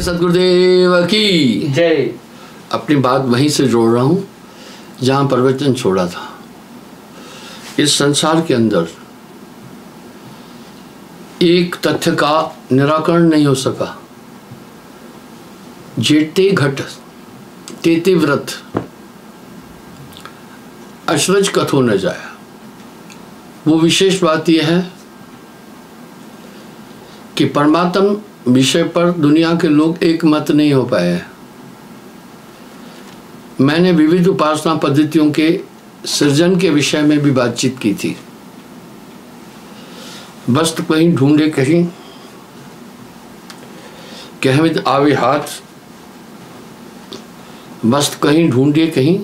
सद्गुरुदेव की जय। अपनी बात वहीं से जोड़ रहा हूँ जहाँ प्रवचन छोड़ा था। इस संसार के अंदर एक तथ्य का निराकरण नहीं हो सका। जेते घट तेते व्रत अचरज कथो न जाया। वो विशेष बात यह है कि परमात्म विषय पर दुनिया के लोग एक मत नहीं हो पाए हैं। मैंने विविध उपासना पद्धतियों के सृजन के विषय में भी बातचीत की थी। वस्तु कहीं ढूंढे कहीं कहमित आवे हाथ, वस्तु कहीं ढूंढे कहीं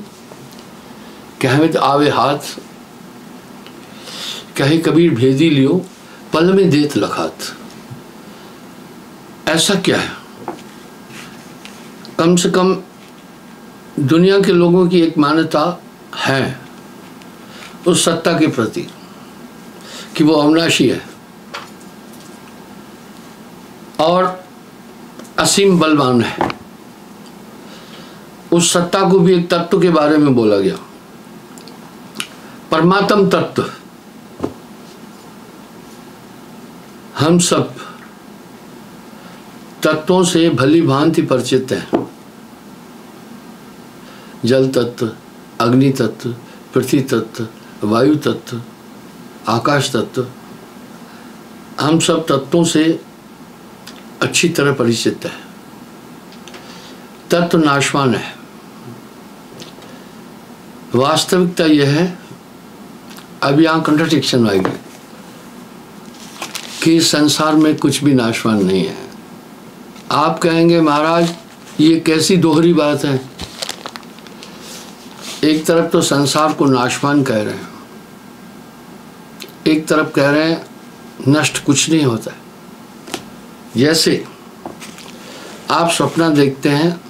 कहमित आवे हाथ, कहे कबीर भेदी लियो पल में देत लखात। ऐसा क्या है? कम से कम दुनिया के लोगों की एक मान्यता है उस सत्ता के प्रति कि वो अविनाशी है और असीम बलवान है। उस सत्ता को भी एक तत्व के बारे में बोला गया, परमात्म तत्व। हम सब तत्वों से भली भांति परिचित हैं। जल तत्व, अग्नि तत्व, पृथ्वी तत्व, वायु तत्व, आकाश तत्व, हम सब तत्वों से अच्छी तरह परिचित है। तत्व नाशवान है। वास्तविकता यह है, अब यहाँ कंट्राडिक्शन आएगी कि संसार में कुछ भी नाशवान नहीं है। आप कहेंगे महाराज ये कैसी दोहरी बात है। एक तरफ तो संसार को नाशवान कह रहे हैं, एक तरफ कह रहे हैं नष्ट कुछ नहीं होता है। जैसे आप सपना देखते हैं,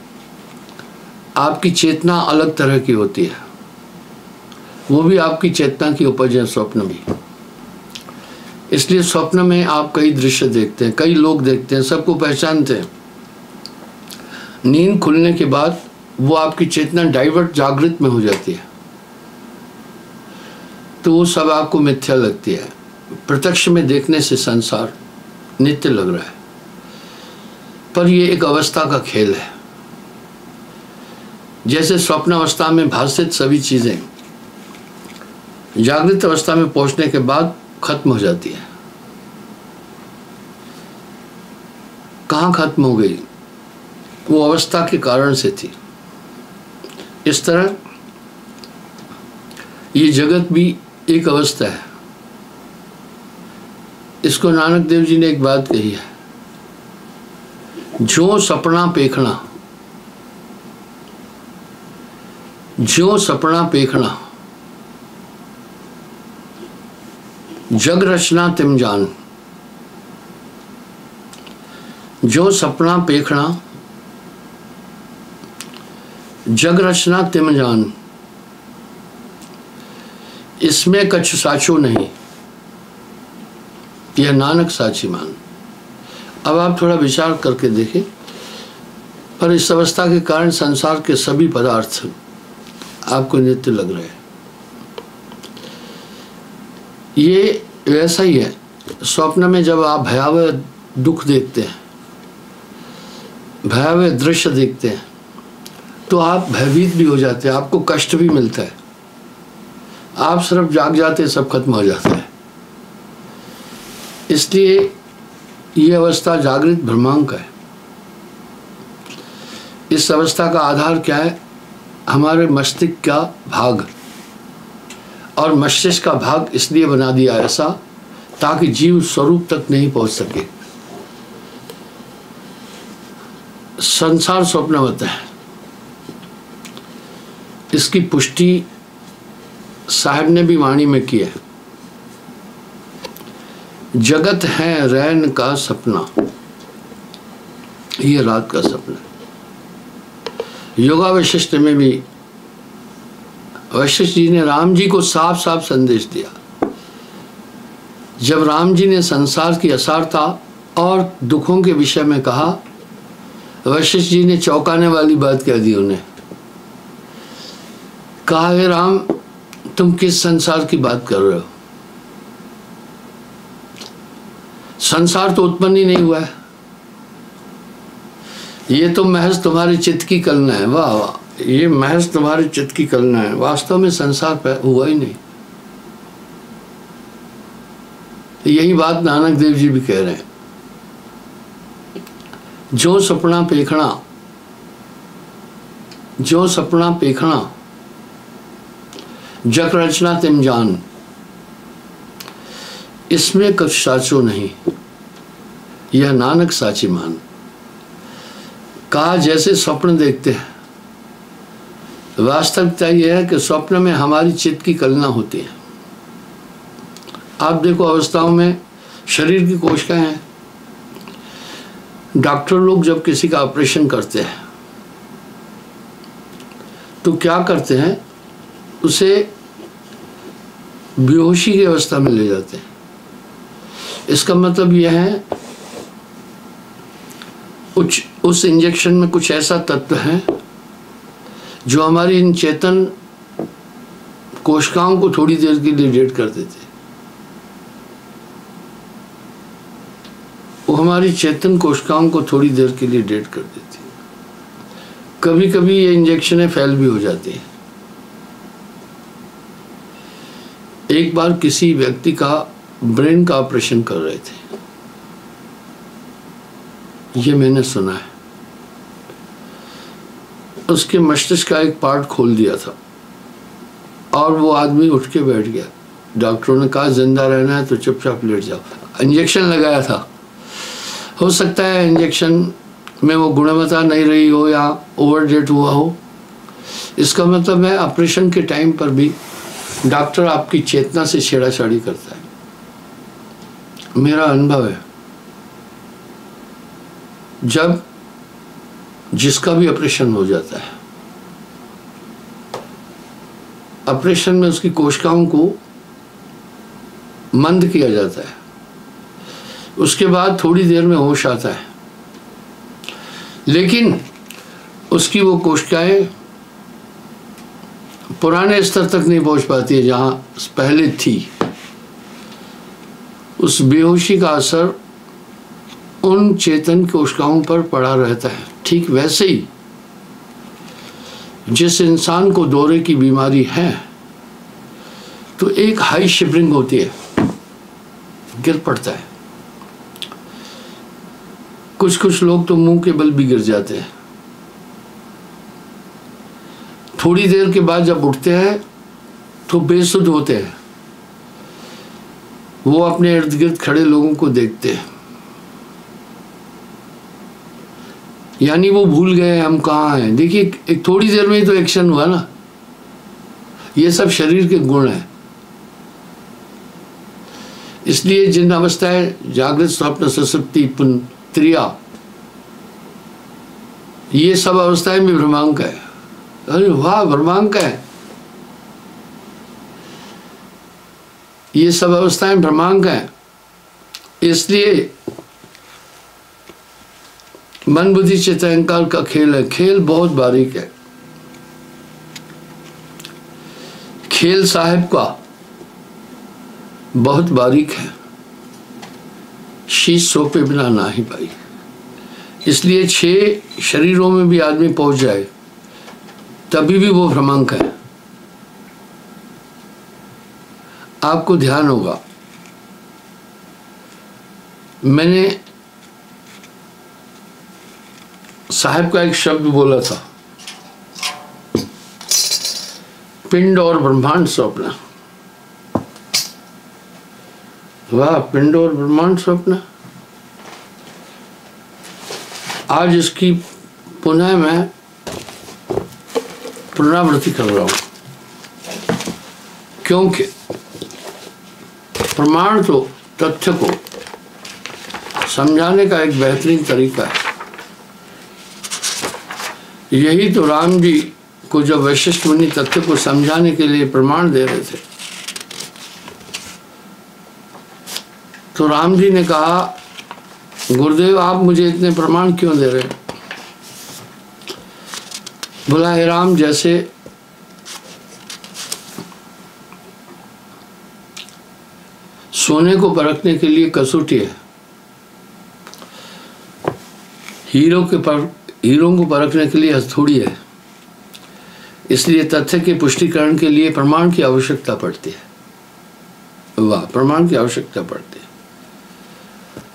आपकी चेतना अलग तरह की होती है, वो भी आपकी चेतना की उपज है स्वप्न भी। इसलिए स्वप्न में आप कई दृश्य देखते हैं, कई लोग देखते हैं, सबको पहचानते हैं। नींद खुलने के बाद वो आपकी चेतना डाइवर्ट जागृत में हो जाती है, तो वो सब आपको मिथ्या लगती है। प्रत्यक्ष में देखने से संसार नित्य लग रहा है, पर ये एक अवस्था का खेल है। जैसे स्वप्न अवस्था में भाषित सभी चीजें जागृत अवस्था में पहुंचने के बाद खत्म हो जाती है। कहाँ खत्म हो गई? वो अवस्था के कारण से थी। इस तरह ये जगत भी एक अवस्था है। इसको नानक देव जी ने एक बात कही है, जो सपना पेखना, जो सपना पेखना, जग रचना तिम जान। जो सपना पेखना, जग रचना तिम जान, इसमें कछु साचो नहीं, यह नानक साची मान। अब आप थोड़ा विचार करके देखें, पर इस अवस्था के कारण संसार के सभी पदार्थ आपको नित्य लग रहे हैं। ये वैसा ही है। स्वप्न में जब आप भयावह दुख देखते हैं, भयावह दृश्य देखते हैं, तो आप भयभीत भी हो जाते हैं, आपको कष्ट भी मिलता है। आप सिर्फ जाग जाते, सब खत्म हो जाता है। इसलिए ये अवस्था जागृत भ्रमांक है। इस अवस्था का आधार क्या है? हमारे मस्तिष्क का भाग। और मस्तिष्क का भाग इसलिए बना दिया ऐसा ताकि जीव स्वरूप तक नहीं पहुंच सके। संसार स्वप्नवत है। इसकी पुष्टि साहब ने भी वाणी में की है। जगत है रैन का सपना, ये रात का सपना। योगा वशिष्ठ में भी वशिष्ठ जी ने राम जी को साफ साफ संदेश दिया। जब राम जी ने संसार की असारता और दुखों के विषय में कहा, वशिष्ठ जी ने चौंकाने वाली बात कह दी उन्हें। कहा, हे राम, तुम किस संसार की बात कर रहे हो? संसार तो उत्पन्न ही नहीं हुआ है, ये तो महज तुम्हारे चित्त की कल्पना है। वाह वाह, ये महज तुम्हारे चित्त की कल्पना है, वास्तव में संसार हुआ ही नहीं। यही बात नानक देव जी भी कह रहे हैं। जो सपना पेखना, जो सपना पेखना, जग रचना तिम जान, इसमें कुछ साचो नहीं, यह नानक साची मान। कहा, जैसे स्वप्न देखते हैं, वास्तविकता यह है कि स्वप्न में हमारी चित्त की कल्पना होती है। आप देखो, अवस्थाओं में शरीर की कोशिकाएं हैं। डॉक्टर लोग जब किसी का ऑपरेशन करते हैं तो क्या करते हैं, उसे बेहोशी की अवस्था में ले जाते हैं। इसका मतलब यह है उस इंजेक्शन में कुछ ऐसा तत्व है जो हमारी इन चेतन कोशिकाओं को थोड़ी देर के लिए डेड कर देते हैं। वो हमारी चेतन कोशिकाओं को थोड़ी देर के लिए डेड कर देती है। कभी कभी ये इंजेक्शनें फेल भी हो जाती हैं। एक बार किसी व्यक्ति का ब्रेन का ऑपरेशन कर रहे थे, ये मैंने सुना है। उसके मस्तिष्क का एक पार्ट खोल दिया था और वो आदमी उठ के बैठ गया। डॉक्टरों ने कहा, जिंदा रहना है तो चुपचाप लेट जाओ। इंजेक्शन लगाया था, हो सकता है इंजेक्शन में वो गुणवत्ता नहीं रही हो या ओवरडेट हुआ हो। इसका मतलब है ऑपरेशन के टाइम पर भी डॉक्टर आपकी चेतना से छेड़छाड़ी करता है। मेरा अनुभव है, जब जिसका भी ऑपरेशन हो जाता है, ऑपरेशन में उसकी कोशिकाओं को मंद किया जाता है, उसके बाद थोड़ी देर में होश आता है, लेकिन उसकी वो कोशिकाएं पुराने स्तर तक नहीं पहुंच पाती है जहां पहले थी। उस बेहोशी का असर उन चेतन कोशिकाओं पर पड़ा रहता है। ठीक वैसे ही जिस इंसान को दौरे की बीमारी है तो एक हाई शिवरिंग होती है, गिर पड़ता है। कुछ कुछ लोग तो मुंह के बल भी गिर जाते हैं। थोड़ी देर के बाद जब उठते हैं तो बेसुध होते हैं। वो अपने इर्द गिर्द खड़े लोगों को देखते हैं, यानी वो भूल गए हम कहाँ हैं। देखिए, एक थोड़ी देर में ही तो एक्शन हुआ ना। ये सब शरीर के गुण हैं। इसलिए जिन अवस्थाएं जागृत, स्वप्न, सुषुप्ति, तुरिया, ये सब अवस्थाएं में भ्रमांक है। अरे वाह, भ्रमांक है। ये सब अवस्थाएं भ्रमांक हैं। इसलिए मन बुद्धि चित्त अहंकार का खेल है। खेल बहुत बारीक है। खेल साहिब का बहुत बारीक है। शीश सोपे बिना ना ही पाई। इसलिए 6 शरीरों में भी आदमी पहुंच जाए तभी भी वो भ्रमांक है। आपको ध्यान होगा, मैंने साहब का एक शब्द बोला था, पिंड और ब्रह्मांड स्वप्न। वाह, पिंड और ब्रह्मांड स्वप्न। आज इसकी पुनः मैं पुनरावृत्ति कर रहा हूं, क्योंकि प्रमाण तो तथ्य को समझाने का एक बेहतरीन तरीका है। यही तो राम जी को जब वशिष्ठ मुनि तथ्य को समझाने के लिए प्रमाण दे रहे थे तो राम जी ने कहा, गुरुदेव आप मुझे इतने प्रमाण क्यों दे रहे हैं? बोला हे राम, जैसे सोने को परखने के लिए कसौटी है, हीरों को परखने के लिए हथौड़ी है, इसलिए तथ्य के पुष्टिकरण के लिए प्रमाण की आवश्यकता पड़ती है। वाह, प्रमाण की आवश्यकता पड़ती है।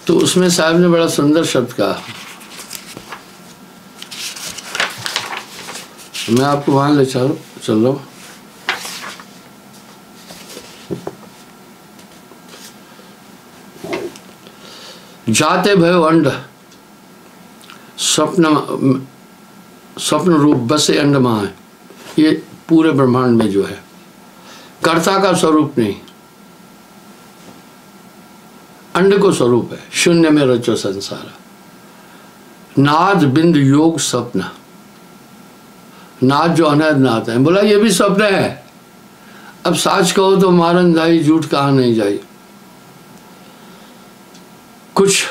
तो उसमें साहब ने बड़ा सुंदर शब्द कहा, मैं आपको वहां ले चल रहा हूं। जाते भयो अंड, स्वप्न रूप बसे अंड मां। ये पूरे ब्रह्मांड में जो है, कर्ता का स्वरूप नहीं, अंड को स्वरूप है। शून्य में रचो संसार, नाद बिंद योग स्वप्न। नाद जो अनहद नाद है, बोला ये भी स्वप्न है। अब साच कहो तो मारन जाई, झूठ कहा नहीं जाई। कुछ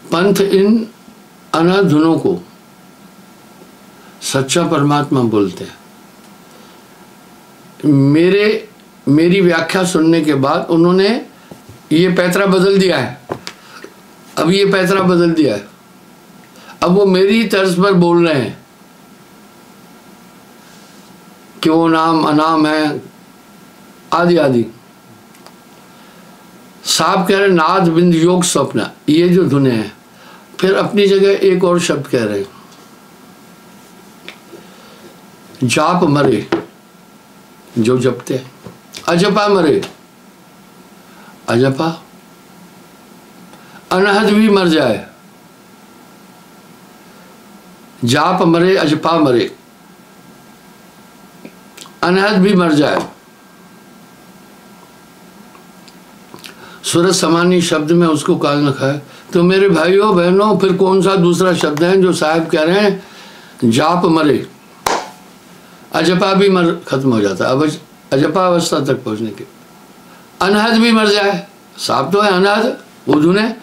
पंथ इन अनहद धुनों को सच्चा परमात्मा बोलते हैं। मेरी व्याख्या सुनने के बाद उन्होंने ये पैतरा बदल दिया है। अब ये पैतरा बदल दिया है, अब वो मेरी तर्ज पर बोल रहे हैं कि वो नाम अनाम है, आदि आदि। साहब कह रहे नाद बिंद योग स्वप्न, ये जो धुने हैं। फिर अपनी जगह एक और शब्द कह रहे हैं, जाप मरे जो जपते हैं, अजपा मरे। अजपा, अनहद भी मर जाए। जाप मरे, अजपा मरे, अनहद भी मर जाए। सूरज समानी शब्द में उसको काल न खाए। तो मेरे भाइयों बहनों, फिर कौन सा दूसरा शब्द है जो साहब कह रहे हैं जाप मरे, अजपा भी मर खत्म हो जाता है। अब अजपा अवस्था तक पहुंचने के, अनहद भी मर जाए। साहब तो है अनहद, वो धुने।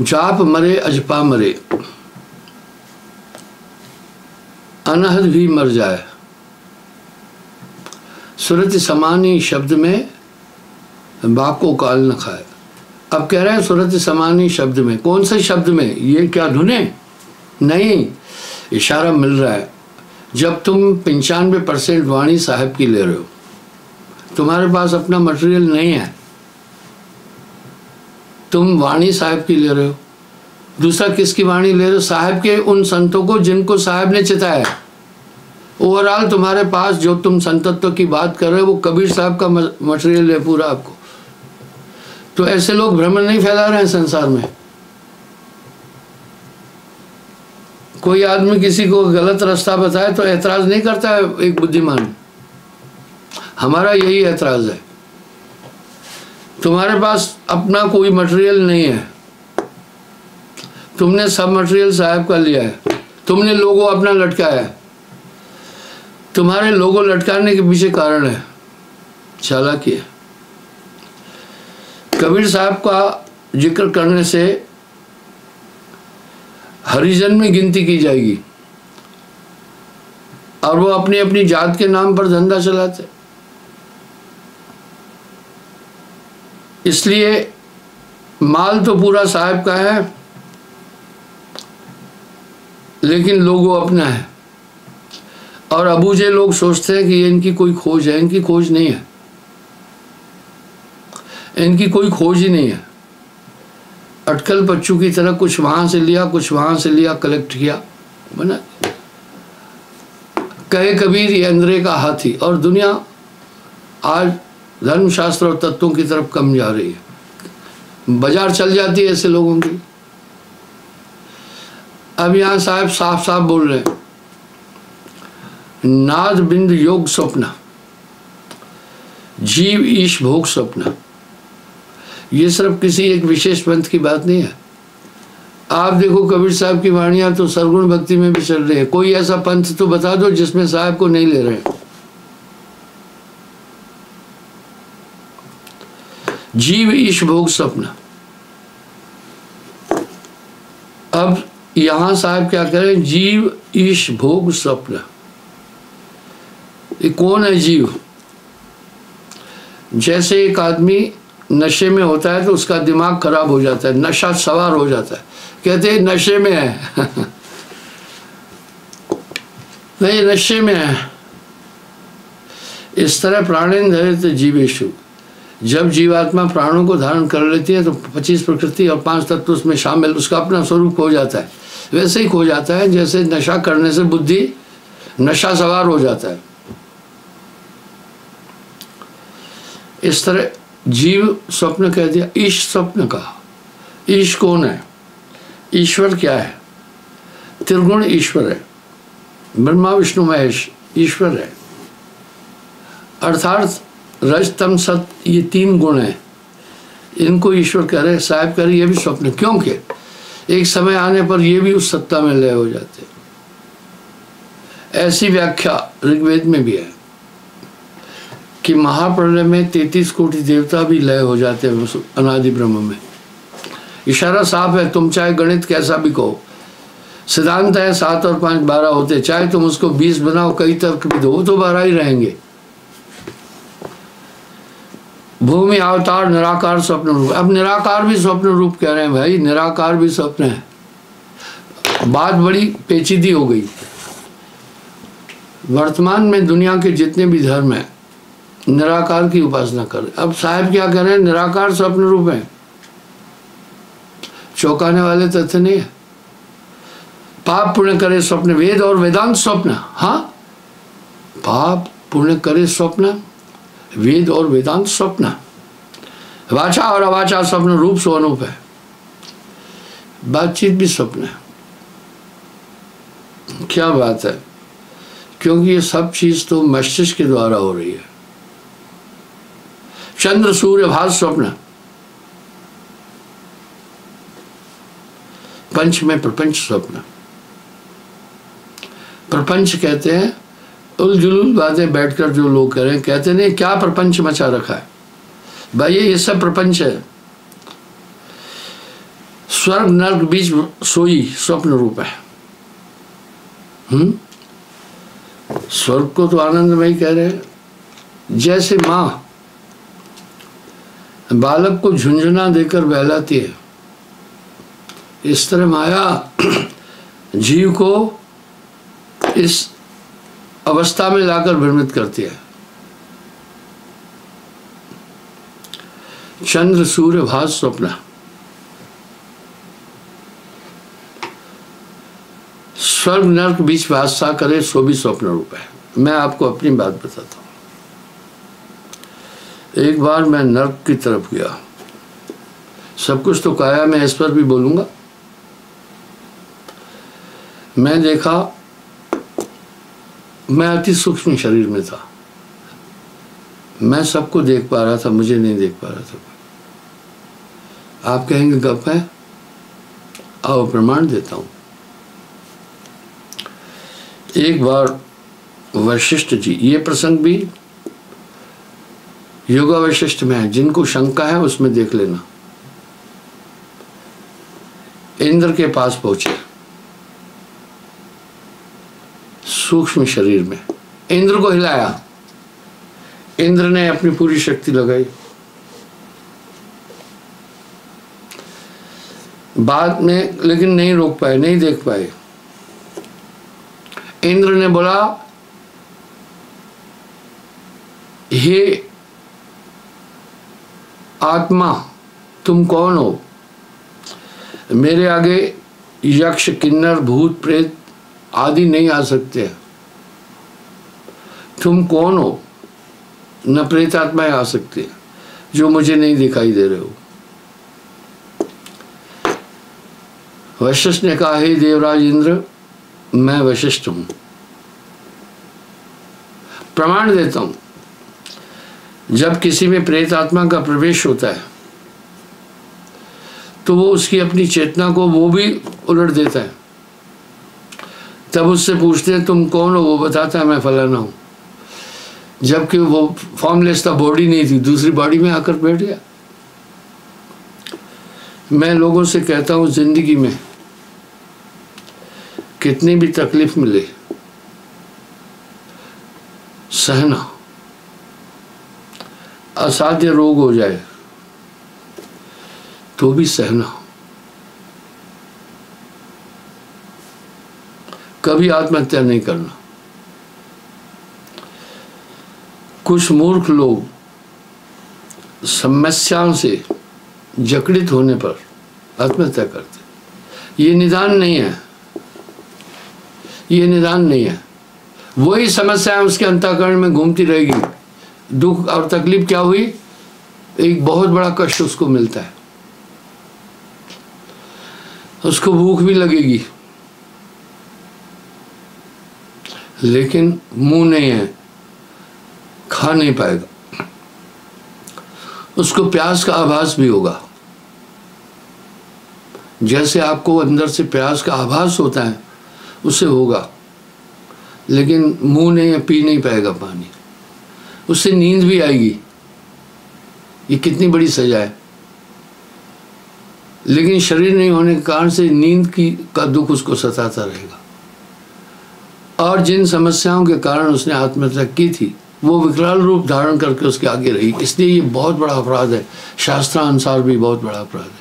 जाप मरे, अजपा मरे, अनहद भी मर जाए। सुरत समानी शब्द में बाप को काल न खाए। अब कह रहे हैं सुरत समानी शब्द में, कौन से शब्द में? ये क्या धुने? नहीं, इशारा मिल रहा है। जब तुम 95% वाणी साहब की ले रहे हो, तुम्हारे पास अपना मटेरियल नहीं है, तुम वाणी साहब की ले रहे हो। दूसरा किसकी वाणी ले रहे हो? साहब के उन संतों को जिनको साहब ने चिताया। ओवरऑल तुम्हारे पास जो तुम संतत्व की बात कर रहे हो वो कबीर साहब का मटेरियल है पूरा आपको। तो ऐसे लोग भ्रमण नहीं फैला रहे हैं संसार में। कोई आदमी किसी को गलत रास्ता बताए तो ऐतराज नहीं करता है एक बुद्धिमान। हमारा यही ऐतराज है, तुम्हारे पास अपना कोई मटेरियल नहीं है, तुमने सब मटेरियल साहब का लिया है, तुमने लोगो अपना लटकाया है। तुम्हारे लोगो लटकाने के पीछे कारण है चालाकी है। कबीर साहब का जिक्र करने से हरिजन में गिनती की जाएगी और वो अपनी अपनी जात के नाम पर धंधा चलाते। इसलिए माल तो पूरा साहब का है, लेकिन लोगो अपना है। और अबूझे लोग सोचते हैं कि ये इनकी कोई खोज है। इनकी खोज नहीं है, इनकी कोई खोज ही नहीं है। अटकल बच्चों की तरह कुछ वहां से लिया, कुछ वहां से लिया, कलेक्ट किया, बना। कहे कबीर ये अंदरे का हाथी। और दुनिया आज धर्मशास्त्र और तत्वों की तरफ कम जा रही है, बाजार चल जाती है ऐसे लोगों की। अब यहाँ साहब साफ साफ बोल रहे हैं, नाद बिंद योग स्वप्न, जीव ईश भोग स्वप्न। ये सिर्फ किसी एक विशेष पंथ की बात नहीं है। आप देखो कबीर साहब की वाणियां तो सरगुण भक्ति में भी चल रही है। कोई ऐसा पंथ तो बता दो जिसमें साहब को नहीं ले रहे हैं। जीव ईश भोग स्वप्न, अब यहाँ साहब क्या करें, जीव ईश भोग स्वप्न, ये कौन है जीव? जैसे एक आदमी नशे में होता है तो उसका दिमाग खराब हो जाता है, नशा सवार हो जाता है, कहते हैं नशे में है नहीं नशे में है। इस तरह प्राणेन्द्र तो जीवेशु, जब जीवात्मा प्राणों को धारण कर लेती है तो 25 प्रकृति और 5 तत्व उसमें शामिल, उसका अपना स्वरूप हो जाता है। वैसे ही खो जाता है जैसे नशा करने से बुद्धि नशा सवार हो जाता है। इस तरह जीव स्वप्न कह दिया, ईश स्वप्न कहा। ईश कौन है? ईश्वर क्या है? त्रिगुण ईश्वर है, ब्रह्मा विष्णु महेश ईश्वर है। अर्थात रज तम सत, ये 3 गुण हैं, इनको ईश्वर कह रहे। साहब कह रहे ये भी स्वप्न, क्योंकि एक समय आने पर ये भी उस सत्ता में लय हो जाते। ऐसी व्याख्या ऋग्वेद में भी है कि महाप्रलय में 33 कोटि देवता भी लय हो जाते हैं अनादि ब्रह्म में। इशारा साफ है, तुम चाहे गणित कैसा भी कहो, सिद्धांत है 7 और 5 12 होते, चाहे तुम उसको 20 बनाओ, कई तर्क भी दो, तो 12 ही रहेंगे। भूमि अवतार निराकार स्वप्न रूप, अब निराकार भी स्वप्न रूप कह रहे हैं भाई, निराकार भी स्वप्न है। बात बड़ी पेचीदी हो गई। वर्तमान में दुनिया के जितने भी धर्म हैं निराकार की उपासना कर। अब साहब क्या कह रहे हैं, निराकार स्वप्न रूप है। चौंकाने वाले तथ्य नहीं है। पाप पुण्य करे स्वप्न, वेद और वेदांत स्वप्न। हाँ, पाप पुण्य करे स्वप्न, वेद और वेदांत स्वप्न। वाचा और अवाचा स्वप्न रूप स्वरूप है। बातचीत भी स्वप्न है। क्या बात है, क्योंकि ये सब चीज तो मस्तिष्क के द्वारा हो रही है। चंद्र सूर्य भास स्वप्न, पंच में प्रपंच स्वप्न। प्रपंच कहते हैं उलझुल बातें बैठकर जो लोग कह रहे हैं, कहते नहीं क्या प्रपंच मचा रखा है भाई, ये सब प्रपंच है। स्वर्ग नर्क बीच सोई स्वप्न रूप है। स्वर्ग को तो आनंदमय कह रहे हैं। जैसे माँ बालक को झुंझुना देकर बहलाती है, इस तरह माया जीव को इस अवस्था में लाकर भ्रमित करती है। चंद्र सूर्य भास स्वप्न, स्वर्ग नर्क बीच वास्ता करे सो भी स्वप्न रूप है। मैं आपको अपनी बात बताता हूँ। एक बार मैं नर्क की तरफ गया, सब कुछ तो काया, मैं इस पर भी बोलूंगा। मैं देखा, मैं अति सूक्ष्म शरीर में था, मैं सबको देख पा रहा था, मुझे नहीं देख पा रहा था। आप कहेंगे गप है, आओ प्रमाण देता हूं। एक बार वशिष्ठ जी, ये प्रसंग भी योगा वशिष्ठ में है, जिनको शंका है उसमें देख लेना। इंद्र के पास पहुंचे सूक्ष्म शरीर में, इंद्र को हिलाया, इंद्र ने अपनी पूरी शक्ति लगाई। बाद में लेकिन नहीं रोक पाए, नहीं देख पाए। इंद्र ने बोला, हे आत्मा तुम कौन हो? मेरे आगे यक्ष किन्नर भूत प्रेत आदि नहीं आ सकते। तुम कौन हो? न प्रेत आत्माएं आ सकती है जो मुझे नहीं दिखाई दे रहे हो। वशिष्ठ ने कहा, हे देवराज इंद्र, मैं वशिष्ठ हूं, प्रमाण देता हूं। जब किसी में प्रेत आत्मा का प्रवेश होता है तो वो उसकी अपनी चेतना को वो भी उलट देता है। तब उससे पूछते हैं तुम कौन हो? वो बताता है मैं फलाना हूं, जबकि वो फॉर्मलेस था, बॉडी नहीं थी, दूसरी बॉडी में आकर बैठ गया। मैं लोगों से कहता हूं जिंदगी में कितनी भी तकलीफ मिले सहना, असाध्य रोग हो जाए तो भी सहना, कभी आत्महत्या नहीं करना। कुछ मूर्ख लोग समस्याओं से जकड़ित होने पर आत्महत्या करते। ये निदान नहीं है, ये निदान नहीं है। वही समस्याएं उसके अंतःकरण में घूमती रहेगी। दुख और तकलीफ क्या हुई? एक बहुत बड़ा कष्ट उसको मिलता है, उसको भूख भी लगेगी लेकिन मुंह नहीं है, खा नहीं पाएगा। उसको प्यास का आभास भी होगा, जैसे आपको अंदर से प्यास का आभास होता है उससे होगा, लेकिन मुंह नहीं है, पी नहीं पाएगा पानी। उससे नींद भी आएगी, ये कितनी बड़ी सजा है। लेकिन शरीर नहीं होने के कारण से नींद का दुख उसको सताता रहेगा। और जिन समस्याओं के कारण उसने आत्महत्या की थी वो विकराल रूप धारण करके उसके आगे रही। इसलिए ये बहुत बड़ा अपराध है, शास्त्रानुसार भी बहुत बड़ा अपराध है।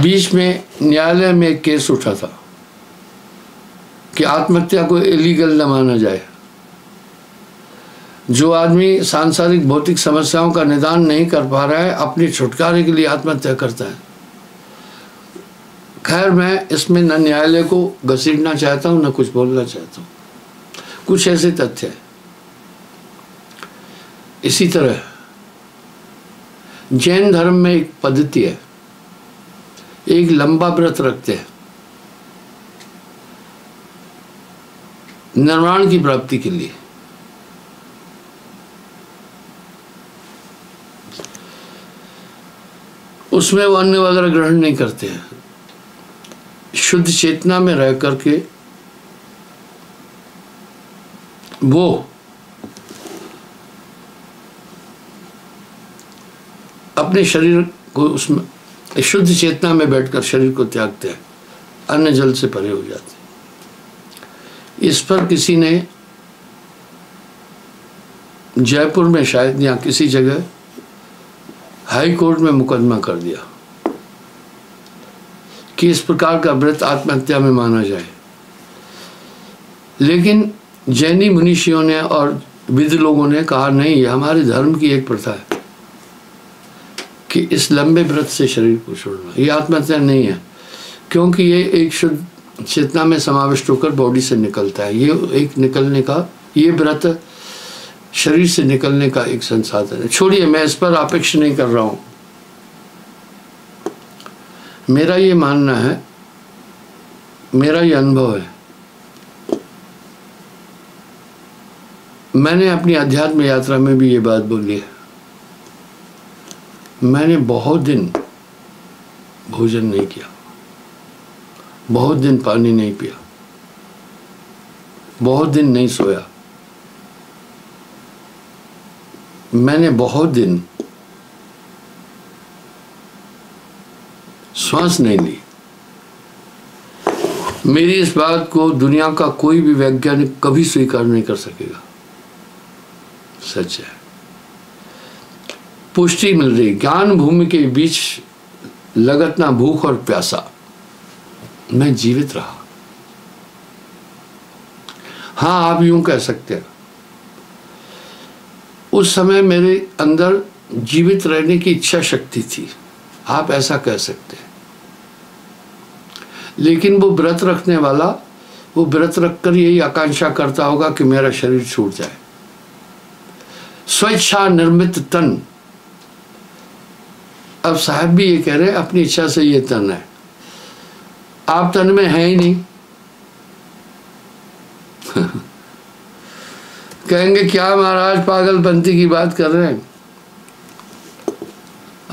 बीच में न्यायालय में एक केस उठा था कि आत्महत्या को इलीगल न माना जाए। जो आदमी सांसारिक भौतिक समस्याओं का निदान नहीं कर पा रहा है, अपने छुटकारे के लिए आत्महत्या करता है। खैर, मैं इसमें न न्यायालय को घसीटना चाहता हूँ न कुछ बोलना चाहता हूँ, कुछ ऐसे तथ्य हैं। इसी तरह जैन धर्म में एक पद्धति है, एक लंबा व्रत रखते हैं निर्वाण की प्राप्ति के लिए। उसमें वो अन्न वगैरह ग्रहण नहीं करते हैं, शुद्ध चेतना में रह करके वो अपने शरीर को उसमें शुद्ध चेतना में बैठकर शरीर को त्यागते हैं, अन्न जल से परे हो जाते हैं। इस पर किसी ने जयपुर में शायद या किसी जगह हाई कोर्ट में मुकदमा कर दिया कि इस प्रकार का व्रत आत्महत्या में माना जाए। लेकिन जैनी मुनीषियों ने और विद लोगों ने कहा नहीं, ये हमारे धर्म की एक प्रथा है कि इस लंबे व्रत से शरीर को छोड़ना, ये आत्महत्या नहीं है, क्योंकि ये एक शुद्ध चेतना में समाविष्ट होकर बॉडी से निकलता है। ये एक निकलने का, ये व्रत शरीर से निकलने का एक संसाधन है। छोड़िए, मैं इस पर अपेक्षा नहीं कर रहा हूं। मेरा ये मानना है, मेरा ये अनुभव है। मैंने अपनी अध्यात्म यात्रा में भी ये बात बोली है। मैंने बहुत दिन भोजन नहीं किया, बहुत दिन पानी नहीं पिया, बहुत दिन नहीं सोया, मैंने बहुत दिन श्वास नहीं ली। मेरी इस बात को दुनिया का कोई भी वैज्ञानिक कभी स्वीकार नहीं कर सकेगा, सच है। पुष्टि मिल रही, ज्ञान भूमि के बीच लगत ना भूख और प्यासा, मैं जीवित रहा। हाँ, आप यूं कह सकते हैं, उस समय मेरे अंदर जीवित रहने की इच्छा शक्ति थी, आप ऐसा कह सकते हैं। लेकिन वो व्रत रखने वाला, वो व्रत रखकर यही आकांक्षा करता होगा कि मेरा शरीर छूट जाए। स्वेच्छा निर्मित तन, अब साहब भी ये कह रहे हैं अपनी इच्छा से ये तन है, आप तन में है ही नहीं। कहेंगे क्या महाराज पागलपंती की बात कर रहे हैं,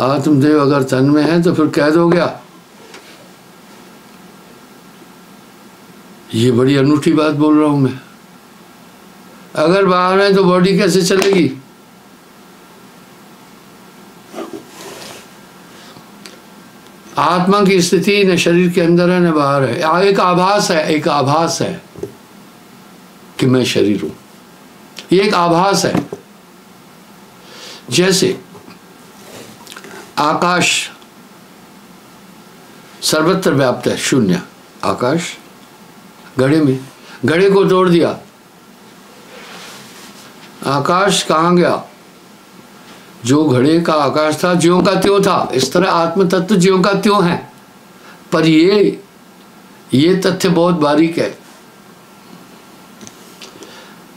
आत्मदेव अगर तन में है तो फिर कह दो क्या? ये बड़ी अनूठी बात बोल रहा हूं मैं। अगर बाहर है तो बॉडी कैसे चलेगी? आत्मा की स्थिति न शरीर के अंदर है न बाहर है, एक आभास है, एक आभास है कि मैं शरीर हूं, ये एक आभास है। जैसे आकाश सर्वत्र व्याप्त है, शून्य आकाश, घड़े में, घड़े को तोड़ दिया, आकाश कहाँ गया? जो घड़े का आकाश था ज्यों का त्यों था। इस तरह आत्म तत्व ज्यों का त्यों है, पर ये तथ्य बहुत बारीक है।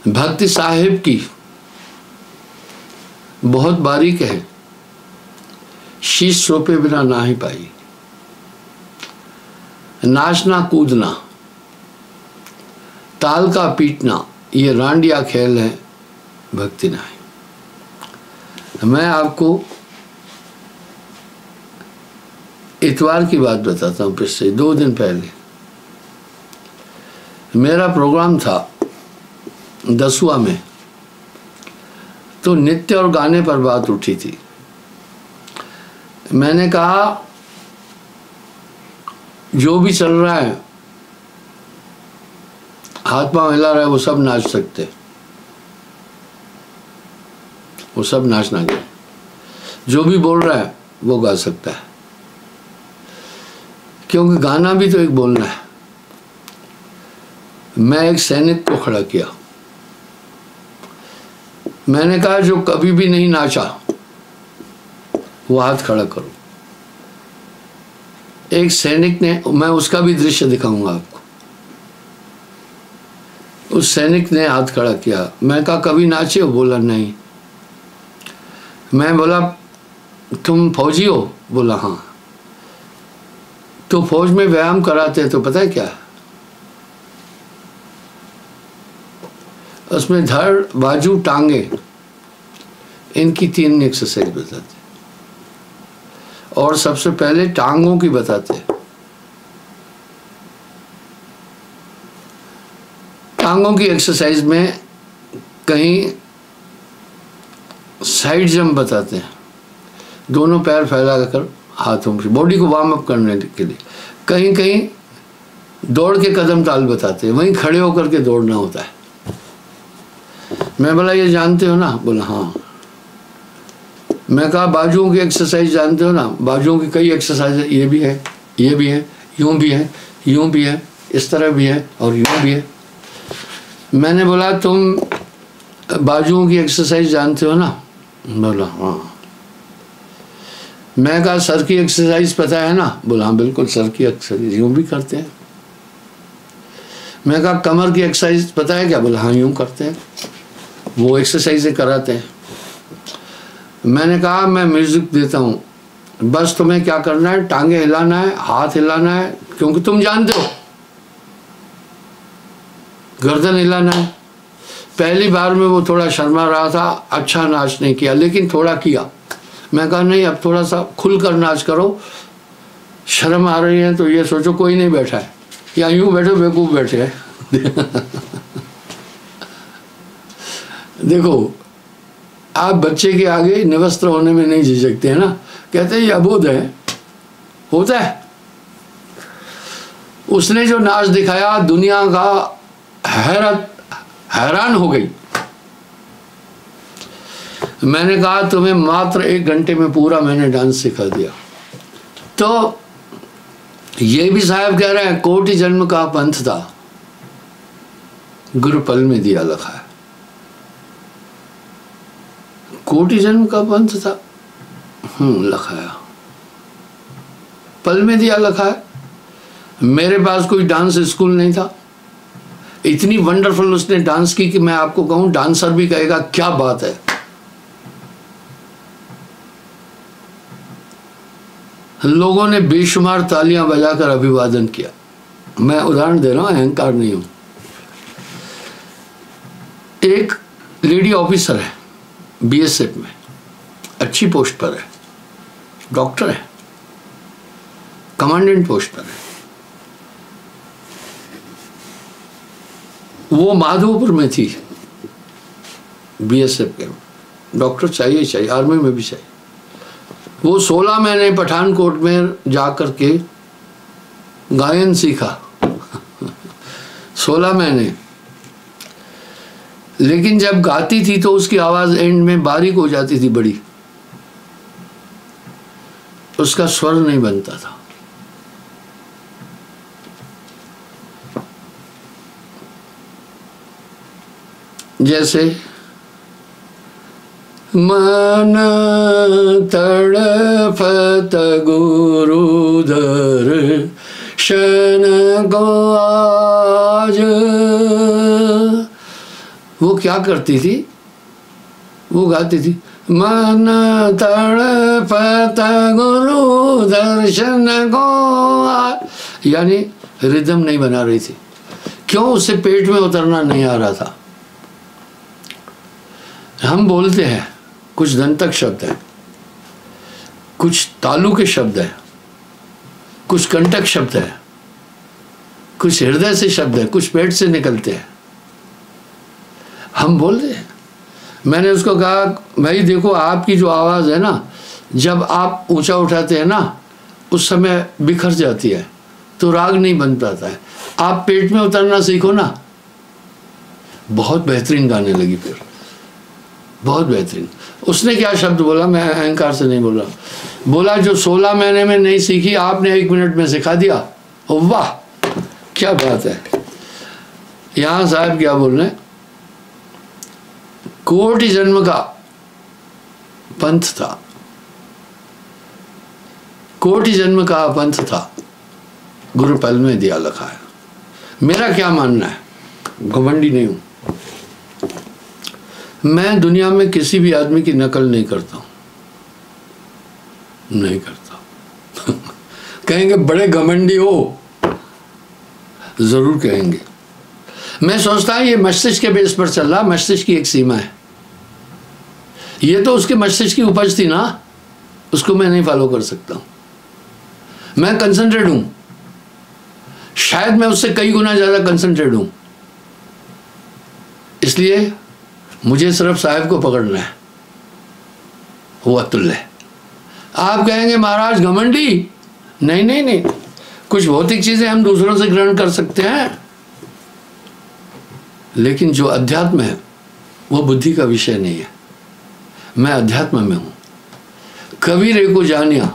भक्ति साहिब की बहुत बारीक है, शीश सौंपे बिना ना ही पाई। नाचना कूदना, ताल का पीटना, ये रांडिया खेल है, भक्ति नहीं। मैं आपको इतवार की बात बताता हूँ। पिछले 2 दिन पहले मेरा प्रोग्राम था दसुआ में, तो नृत्य और गाने पर बात उठी थी। मैंने कहा जो भी चल रहा है, हाथ पांव हिला रहा है, वो सब नाच सकते, वो सब नाचना गया। जो भी बोल रहा है वो गा सकता है, क्योंकि गाना भी तो एक बोलना है। मैं एक सैनिक को खड़ा किया, मैंने कहा जो कभी भी नहीं नाचा वो हाथ खड़ा करो। एक सैनिक ने, मैं उसका भी दृश्य दिखाऊंगा आपको, उस सैनिक ने हाथ खड़ा किया। मैं कहा कभी नाचे हो? बोला नहीं। मैं बोला तुम फौजी हो? बोला हाँ। तो फौज में व्यायाम कराते तो पता है क्या, उसमें धड़, बाजू, टांगे, इनकी 3 एक्सरसाइज बताते, और सबसे पहले टांगों की बताते। टांगों की एक्सरसाइज में कहीं साइड जंप बताते हैं, दोनों पैर फैला कर हाथों से बॉडी को वार्म अप करने के लिए। कहीं कहीं दौड़ के कदम ताल बताते हैं, वहीं खड़े होकर के दौड़ना होता है। मैं बोला ये जानते हो ना? बोला हाँ। मैं कहा बाजुओं की एक्सरसाइज जानते हो ना? बाजुओं की कई एक्सरसाइज है, ये भी है, ये भी है, यूं भी है, यूं भी है, इस तरह भी है और यूं भी है। मैंने बोला तुम बाजुओं की एक्सरसाइज जानते हो ना? बोला हाँ। मैं कहा सर की एक्सरसाइज पता है ना? बोला हाँ बिल्कुल, सर की एक्सरसाइज यूं भी करते हैं। मैं कहा कमर की एक्सरसाइज पता है क्या? बोला हाँ यूं करते हैं, वो एक्सरसाइजें कराते हैं। मैंने कहा मैं म्यूजिक देता हूँ, बस तुम्हें क्या करना है, टांगे हिलाना है, हाथ हिलाना है, क्योंकि तुम जानते हो, गर्दन हिलाना है। पहली बार में वो थोड़ा शर्मा रहा था, अच्छा नाच नहीं किया, लेकिन थोड़ा किया। मैं कहा नहीं अब थोड़ा सा खुलकर नाच करो, शर्म आ रही है तो ये सोचो कोई नहीं बैठा है, या यूं बैठो बेवकूफ बैठे हैं। देखो आप बच्चे के आगे निवस्त्र होने में नहीं झिझकते हैं ना, कहते हैं ये अबोध है, होता है। उसने जो नाच दिखाया दुनिया का हैरान हो गई। मैंने कहा तुम्हें मात्र 1 घंटे में पूरा मैंने डांस सिखा दिया। तो ये भी साहब कह रहे हैं कोटि जन्म का पंथ था, गुरु पल में दिया लखा है। कोटि जन्म का पंथ था, लखाया, पल में दिया लखा है। मेरे पास कोई डांस स्कूल नहीं था, इतनी वंडरफुल उसने डांस की कि मैं आपको कहूं डांसर भी कहेगा क्या बात है। लोगों ने बेशुमार तालियां बजाकर अभिवादन किया। मैं उदाहरण दे रहा हूं, अहंकार नहीं हूं। एक लेडी ऑफिसर है बीएसएफ में, अच्छी पोस्ट पर है, डॉक्टर है, कमांडेंट पोस्ट पर है। वो माधोपुर में थी, बीएसएफ के डॉक्टर चाहिए, आर्मी में भी चाहिए। वो 16 महीने पठानकोट में जा कर के गायन सीखा 16 महीने। लेकिन जब गाती थी तो उसकी आवाज़ एंड में बारीक हो जाती थी बड़ी, उसका स्वर नहीं बनता था। जैसे मन तड़पत गुरु दर्शन को आज, वो क्या करती थी, वो गाती थी मन तड़पत गुरु दर्शन को आज, यानी रिदम नहीं बना रही थी। क्यों? उससे पेट में उतरना नहीं आ रहा था। हम बोलते हैं कुछ दंतक शब्द है, कुछ तालु के शब्द है, कुछ कंटक शब्द है, कुछ हृदय से शब्द है, कुछ पेट से निकलते हैं। हम बोलते हैं। मैंने उसको कहा भाई देखो, आपकी जो आवाज़ है ना, जब आप ऊंचा उठाते हैं ना उस समय बिखर जाती है, तो राग नहीं बन पाता है। आप पेट में उतरना सीखो ना। बहुत बेहतरीन गाने लगी, फिर बहुत बेहतरीन। उसने क्या शब्द बोला, मैं अहंकार से नहीं बोला, बोला जो 16 महीने में नहीं सीखी आपने 1 मिनट में सिखा दिया। वाह क्या बात है। यहाँ साहब क्या बोल रहे हैं, कोटि जन्म का पंथ था, कोटि जन्म का पंथ था, गुरु पल में दिया लिखा है। मेरा क्या मानना है, घमंडी नहीं हूं मैं, दुनिया में किसी भी आदमी की नकल नहीं करता हूं, नहीं करता। कहेंगे बड़े घमंडी हो, जरूर कहेंगे। मैं सोचता हूं ये मस्तिष्क के बेस पर चल रहा, मस्तिष्क की एक सीमा है। ये तो उसके मस्तिष्क की उपज थी ना, उसको मैं नहीं फॉलो कर सकता हूं। मैं कंसंट्रेट हूं, शायद मैं उससे कई गुना ज्यादा कंसंट्रेट हूं, इसलिए मुझे सिर्फ साहब को पकड़ना है, वो अतुल्य है। आप कहेंगे महाराज घमंडी, नहीं नहीं नहीं, कुछ भौतिक चीजें हम दूसरों से ग्रहण कर सकते हैं, लेकिन जो अध्यात्म है वो बुद्धि का विषय नहीं है। मैं अध्यात्म में हूं। कबीर एको जानिया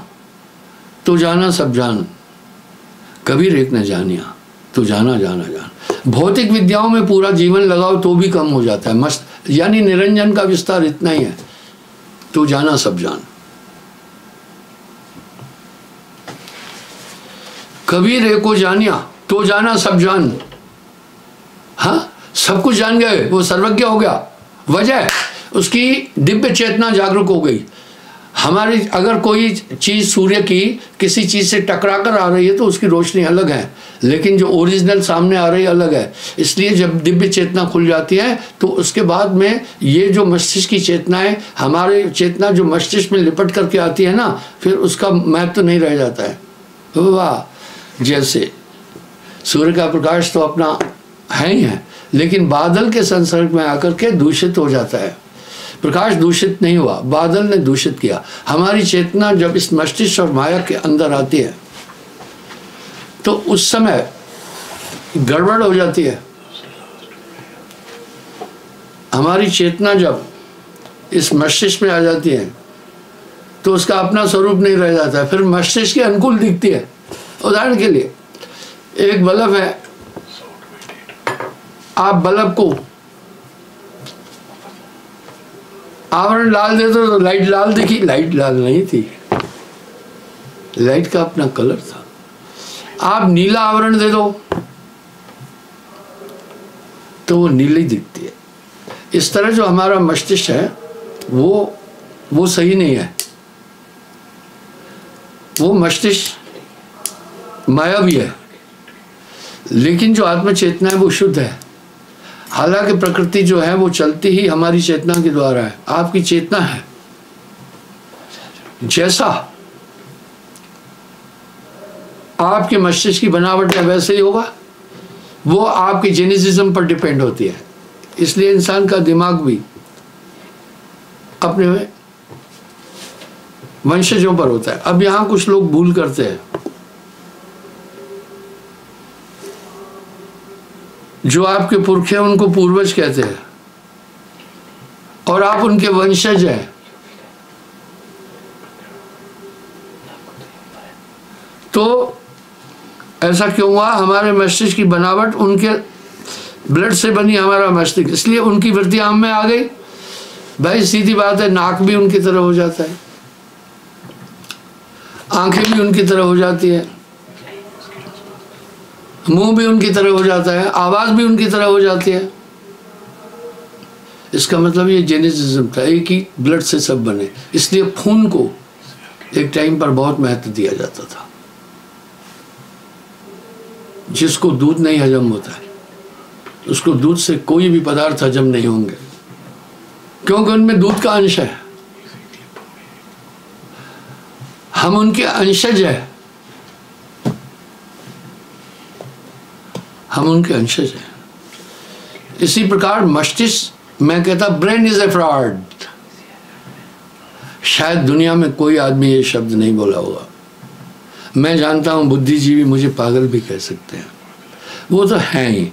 तो जाना सब जान, कबीर एक न जानिया तो जाना जाना जान। भौतिक विद्याओं में पूरा जीवन लगाओ तो भी कम हो जाता है। मस्त यानी निरंजन का विस्तार इतना ही है, तो जाना सब जान। कबीर एको जानिया तो जाना सब जान। हाँ, सब कुछ जान गए, वो सर्वज्ञ हो गया। वजह उसकी दिव्य चेतना जागरूक हो गई। हमारी अगर कोई चीज़ सूर्य की किसी चीज़ से टकरा कर आ रही है तो उसकी रोशनी अलग है, लेकिन जो ओरिजिनल सामने आ रही अलग है। इसलिए जब दिव्य चेतना खुल जाती है तो उसके बाद में ये जो मस्तिष्क की चेतना है, हमारी चेतना जो मस्तिष्क में लिपट करके आती है ना, फिर उसका महत्व तो नहीं रह जाता है। वाह, जैसे सूर्य का प्रकाश तो अपना है ही है, लेकिन बादल के संसर्ग में आकर के दूषित हो जाता है। प्रकाश दूषित नहीं हुआ, बादल ने दूषित किया। हमारी चेतना जब इस मस्तिष्क और माया के अंदर आती है तो उस समय गड़बड़ हो जाती है। हमारी चेतना जब इस मस्तिष्क में आ जाती है तो उसका अपना स्वरूप नहीं रह जाता है, फिर मस्तिष्क के अनुकूल दिखती है। उदाहरण के लिए एक बल्ब है, आप बल्ब को आवरण लाल दे दो तो लाइट लाल दिखी, लाइट लाल नहीं थी, लाइट का अपना कलर था। आप नीला आवरण दे दो तो वो नीली दिखती है। इस तरह जो हमारा मस्तिष्क है वो सही नहीं है। वो मस्तिष्क मायावी है, लेकिन जो आत्म चेतना है वो शुद्ध है। हालांकि प्रकृति जो है वो चलती ही हमारी चेतना के द्वारा है। आपकी चेतना है, जैसा आपके मस्तिष्क की बनावट है वैसे ही होगा। वो आपके जेनेसिज्म पर डिपेंड होती है। इसलिए इंसान का दिमाग भी अपने में वंशजों पर होता है। अब यहाँ कुछ लोग भूल करते हैं, जो आपके पुरखे हैं उनको पूर्वज कहते हैं और आप उनके वंशज हैं। तो ऐसा क्यों हुआ? हमारे मस्तिष्क की बनावट उनके ब्लड से बनी हमारा मस्तिष्क, इसलिए उनकी वृत्ति हम में आ गई। भाई सीधी बात है, नाक भी उनकी तरह हो जाता है, आंखें भी उनकी तरह हो जाती है, मुंह भी उनकी तरह हो जाता है, आवाज भी उनकी तरह हो जाती है। इसका मतलब ये जेनेटिज्म था, एक ही ब्लड से सब बने। इसलिए खून को एक टाइम पर बहुत महत्व दिया जाता था। जिसको दूध नहीं हजम होता है उसको दूध से कोई भी पदार्थ हजम नहीं होंगे, क्योंकि उनमें दूध का अंश है। हम उनके अंशज हैं, हम उनके अंशज हैं। इसी प्रकार मस्तिष्क, मैं कहता ब्रेन इज ए फ्रॉड। शायद दुनिया में कोई आदमी ये शब्द नहीं बोला होगा। मैं जानता हूं बुद्धिजीवी मुझे पागल भी कह सकते हैं, वो तो हैं ही,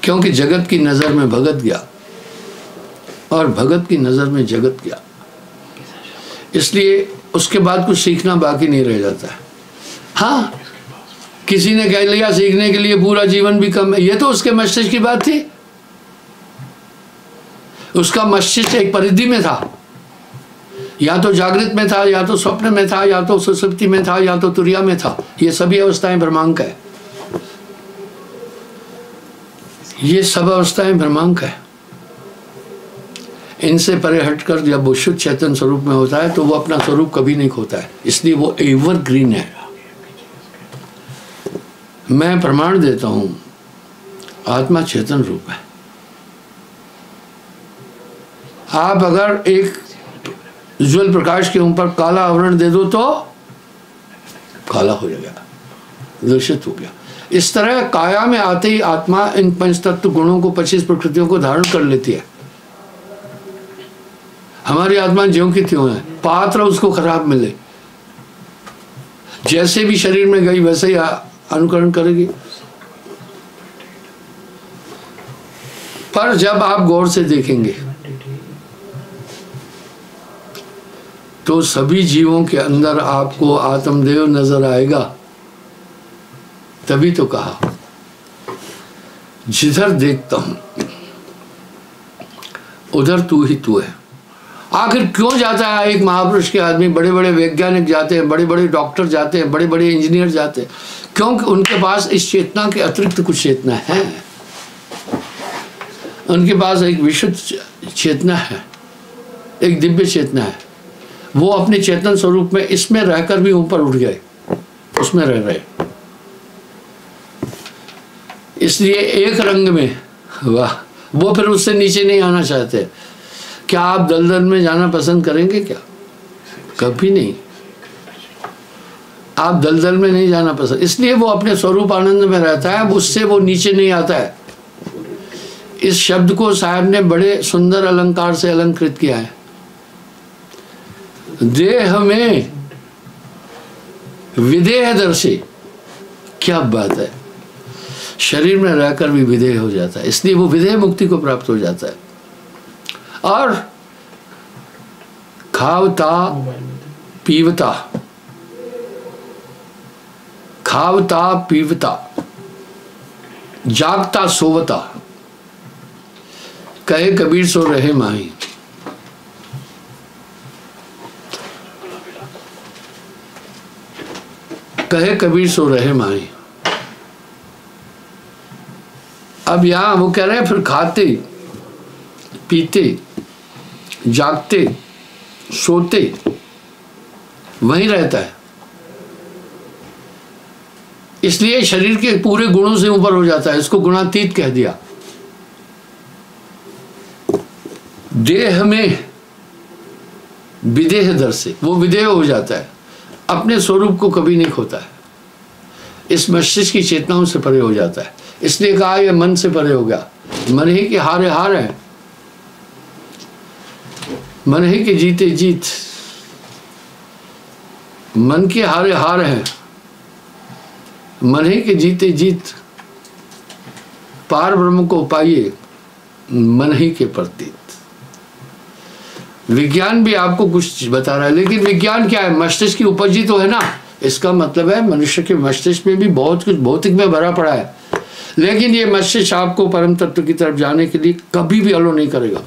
क्योंकि जगत की नजर में भगत गया और भगत की नजर में जगत गया, इसलिए उसके बाद कुछ सीखना बाकी नहीं रह जाता है। हाँ, किसी ने कह लिया सीखने के लिए पूरा जीवन भी कम है, ये तो उसके मस्तिष्क की बात थी। उसका मस्तिष्क एक परिधि में था, या तो जागृत में था, या तो स्वप्न में था, या तो सुषुप्ति में था, या तो तुरिया में था। ये सभी अवस्थाएं भ्रमांक है, ये सब अवस्थाएं भ्रमांक है। इनसे परे हटकर जब वो शुद्ध चैतन्य स्वरूप में होता है तो वो अपना स्वरूप कभी नहीं खोता है, इसलिए वो एवरग्रीन है। मैं प्रमाण देता हूं, आत्मा चेतन रूप है। आप अगर एक उज्ज्वल प्रकाश के ऊपर काला आवरण दे दो तो काला हो जाएगा, दूषित हो गया। इस तरह काया में आते ही आत्मा इन पंच तत्व गुणों को, 25 प्रकृतियों को धारण कर लेती है। हमारी आत्मा ज्यों की त्यों है, पात्र उसको खराब मिले, जैसे भी शरीर में गई वैसे ही अनुकरण करेगी। पर जब आप गौर से देखेंगे तो सभी जीवों के अंदर आपको आत्मदेव नजर आएगा। तभी तो कहा जिधर देखता हूं उधर तू ही तू है। आखिर क्यों जाता है एक महापुरुष के आदमी? बड़े बड़े वैज्ञानिक जाते हैं, बड़े बड़े डॉक्टर जाते हैं, बड़े बड़े इंजीनियर जाते हैं, क्योंकि उनके पास इस चेतना के अतिरिक्त कुछ चेतना है। उनके पास एक विशुद्ध चेतना है, एक दिव्य चेतना है। वो अपने चेतन स्वरूप में इसमें रहकर भी ऊपर उठ गए, उसमें रह रहे। इसलिए एक रंग में, वाह, वो फिर उससे नीचे नहीं आना चाहते। क्या आप दलदल में जाना पसंद करेंगे? क्या कभी नहीं, आप दलदल में नहीं जाना पसंद। इसलिए वो अपने स्वरूप आनंद में रहता है, उससे वो नीचे नहीं आता है। इस शब्द को साहब ने बड़े सुंदर अलंकार से अलंकृत किया है। देह में विदेह दर्शी, क्या बात है, शरीर में रहकर भी विदेह हो जाता है, इसलिए वो विदेह मुक्ति को प्राप्त हो जाता है। और खावता पीवता, खावता पीवता, जागता सोवता, कहे कबीर सो रहे माही। कहे कबीर सो रहे माही। अब यहां वो कह रहे हैं फिर खाते पीते जागते सोते वहीं रहता है, इसलिए शरीर के पूरे गुणों से ऊपर हो जाता है। इसको गुणातीत कह दिया। देह में विदेह दर से वो विदेह हो जाता है, अपने स्वरूप को कभी नहीं खोता है। इस मस्तिष्क की चेतनाओं से परे हो जाता है। इसलिए कहा यह मन से परे हो गया। मन ही के हारे हार है, मन ही के जीते जीत। मन के हारे हार है, मन ही के जीते जीत, पार ब्रह्म को पाइए मन ही के प्रतीत। विज्ञान भी आपको कुछ बता रहा है, लेकिन विज्ञान क्या है? मस्तिष्क की उपज ही तो है ना। इसका मतलब है मनुष्य के मस्तिष्क में भी बहुत कुछ भौतिक में भरा पड़ा है, लेकिन ये मस्तिष्क आपको परम तत्व की तरफ जाने के लिए कभी भी अलो नहीं करेगा,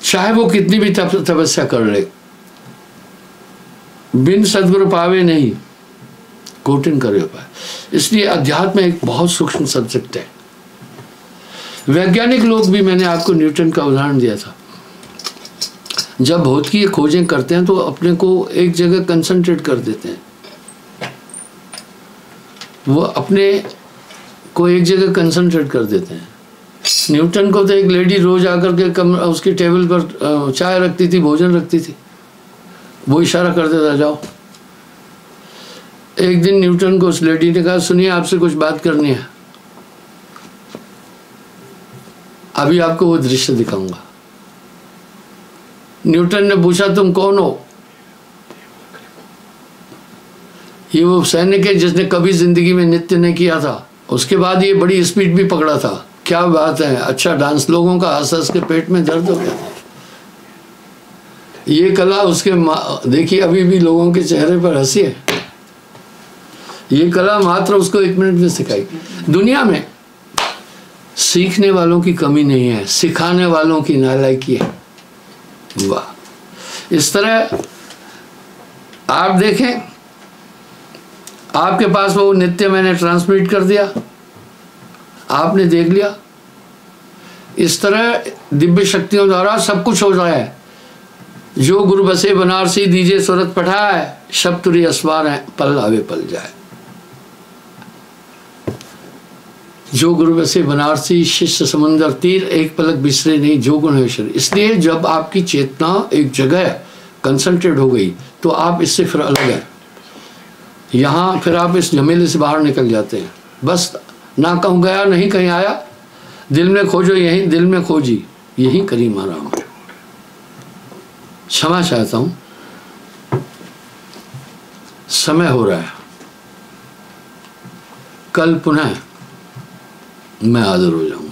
चाहे वो कितनी भी तपस्या कर ले। बिन सद्गुरु पावे नहीं, कोटिन करे पाए। इसलिए अध्यात्म एक बहुत सूक्ष्म सब्जेक्ट है। वैज्ञानिक लोग भी, मैंने आपको न्यूटन का उदाहरण दिया था, जब भौतिकी खोजें करते हैं तो अपने को एक जगह कंसंट्रेट कर देते हैं, वो अपने को एक जगह कंसंट्रेट कर देते हैं। न्यूटन को तो एक लेडी रोज आकर के उसकी टेबल पर चाय रखती थी, भोजन रखती थी, वो इशारा कर देता जाओ। एक दिन न्यूटन को उस लेडी ने कहा, सुनिए आपसे कुछ बात करनी है, अभी आपको वो दृश्य दिखाऊंगा। न्यूटन ने पूछा, तुम कौन हो? ये वो सैनिक है जिसने कभी जिंदगी में नृत्य नहीं किया था, उसके बाद ये बड़ी स्पीड भी पकड़ा था। क्या बात है, अच्छा डांस। लोगों का हंस हंस के पेट में दर्द हो गया। ये कला उसके देखिए अभी भी लोगों के चेहरे पर हंसी है। ये कला मात्र उसको 1 मिनट में सिखाई। दुनिया में सीखने वालों की कमी नहीं है, सिखाने वालों की नालायकी है। वाह। इस तरह आप देखें, आपके पास वो नित्य मैंने ट्रांसमिट कर दिया, आपने देख लिया। इस तरह दिव्य शक्तियों द्वारा सब कुछ हो रहा है। जो गुरु बसे बनारसी दीजे सूरत पठाए, शब्द तुरी असवार है पल आवे पल जाए। जो गुरु बसे बनारसी शिष्य समुंदर तीर, एक पलक बिसरे नहीं जो गुण है शरीर। इसलिए जब आपकी चेतना एक जगह कंसंट्रेट हो गई तो आप इससे फिर अलग है। यहाँ फिर आप इस झमेले से बाहर निकल जाते हैं। बस ना कहूँ गया नहीं कहीं आया, दिल में खोजो यही दिल में खोजी, यही करीम आराम। क्षमा चाहता हूँ, समय हो रहा है, कल पुनः मैं हाजिर हो जाऊँ।